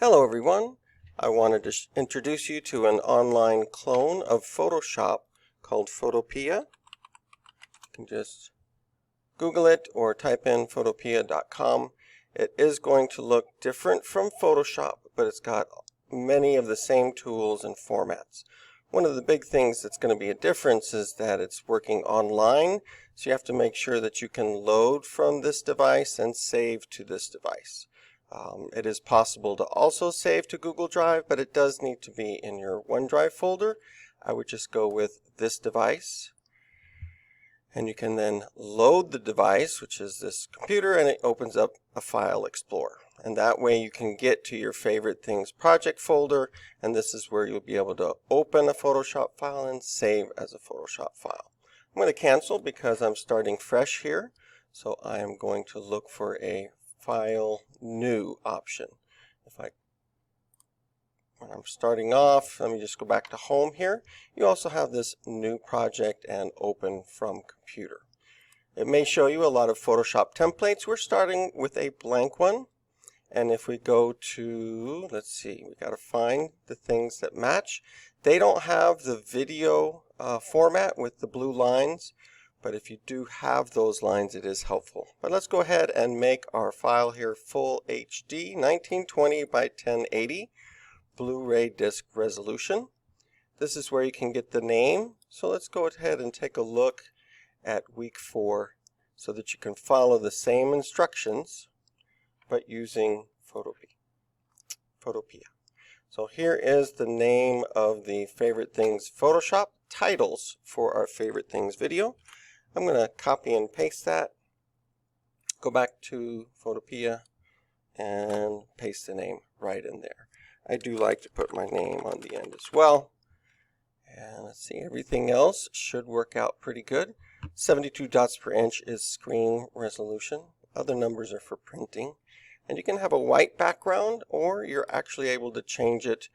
Hello everyone. I wanted to introduce you to an online clone of Photoshop called Photopea. You can just Google it or type in photopea.com. It is going to look different from Photoshop, but it's got many of the same tools and formats. One of the big things that's going to be a difference is that it's working online, so you have to make sure that you can load from this device and save to this device. It is possible to also save to Google Drive, but it does need to be in your OneDrive folder. I would just go with this device. And you can then load the device, which is this computer, and it opens up a file explorer. And that way you can get to your favorite things project folder, and this is where you'll be able to open a Photoshop file and save as a Photoshop file. I'm going to cancel because I'm starting fresh here, so I am going to look for a File New option. When I'm starting off, let me just go back to Home here. You also have this New Project and Open from Computer. It may show you a lot of Photoshop templates. We're starting with a blank one. And if we go to, let's see, we got to find the things that match. They don't have the video format with the blue lines. But if you do have those lines, it is helpful. But let's go ahead and make our file here full HD 1920 by 1080 Blu-ray disc resolution. This is where you can get the name. So let's go ahead and take a look at week 4 so that you can follow the same instructions but using Photopea. So here is the name of the Favorite Things Photoshop titles for our Favorite Things video. I'm going to copy and paste that, go back to Photopea, and paste the name right in there. I do like to put my name on the end as well. And let's see, everything else should work out pretty good. 72 dots per inch is screen resolution. Other numbers are for printing. And you can have a white background, or you're actually able to change it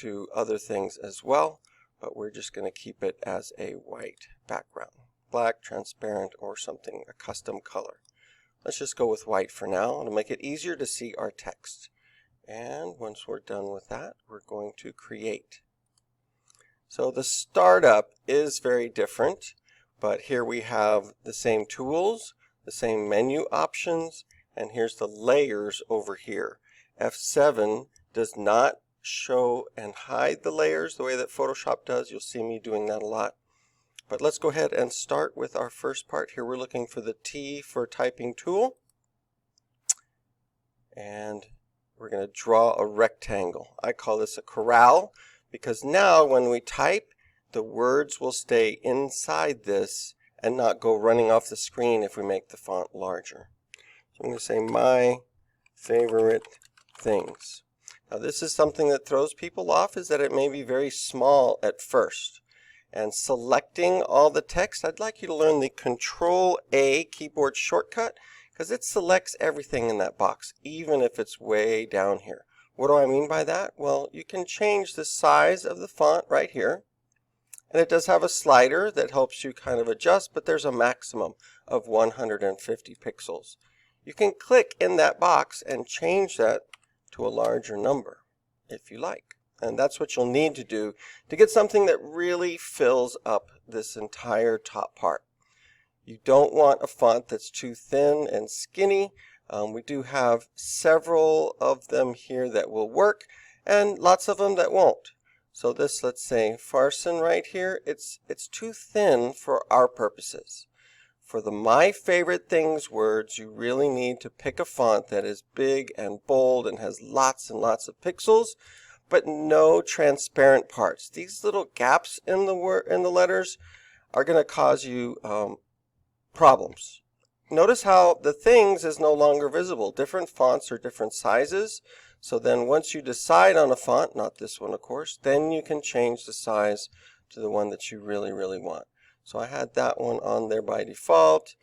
to other things as well. But we're just going to keep it as a white background. Black, transparent, or something, a custom color. Let's just go with white for now. It'll make it easier to see our text. And once we're done with that, we're going to create. So the startup is very different, but here we have the same tools, the same menu options, and here's the layers over here. F7 does not show and hide the layers the way that Photoshop does. You'll see me doing that a lot. But let's go ahead and start with our first part here. We're looking for the T for typing tool. And we're going to draw a rectangle. I call this a corral because now when we type, the words will stay inside this and not go running off the screen if we make the font larger. So I'm going to say my favorite things. Now this is something that throws people off, is that it may be very small at first. And selecting all the text, I'd like you to learn the Control-A keyboard shortcut because it selects everything in that box, even if it's way down here. What do I mean by that? Well, you can change the size of the font right here. And it does have a slider that helps you kind of adjust, but there's a maximum of 150 pixels. You can click in that box and change that to a larger number if you like. And that's what you'll need to do to get something that really fills up this entire top part. You don't want a font that's too thin and skinny. We do have several of them here that will work and lots of them that won't. So this, let's say, Farson right here, it's too thin for our purposes. For the My Favorite Things words, you really need to pick a font that is big and bold and has lots and lots of pixels, but no transparent parts. These little gaps in the letters are going to cause you problems. Notice how the things is no longer visible. Different fonts are different sizes. So then once you decide on a font, not this one of course, then you can change the size to the one that you really, really want. So I had that one on there by default.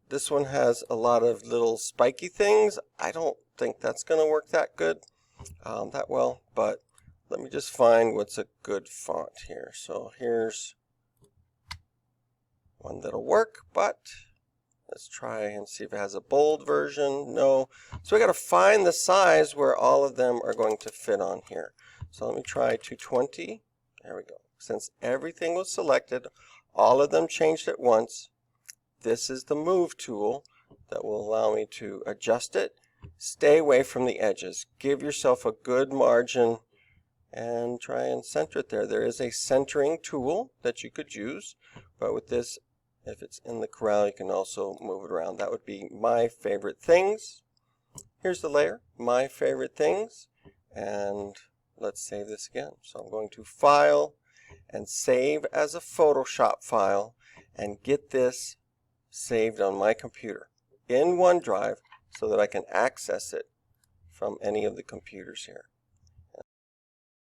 This one has a lot of little spiky things. I don't think that's going to work that good. That well, but let me just find what's a good font here. So here's one that'll work, but Let's try and see if it has a bold version. No. So we got to find the size where all of them are going to fit on here. So let me try 220. There we go. Since everything was selected, all of them changed at once. This is the move tool that will allow me to adjust it. Stay away from the edges. Give yourself a good margin and try and center it there. There is a centering tool that you could use, but with this, if it's in the corral, you can also move it around. That would be my favorite things. Here's the layer, my favorite things, and let's save this again. So I'm going to File and Save as a Photoshop file and get this saved on my computer in OneDrive so that I can access it from any of the computers here.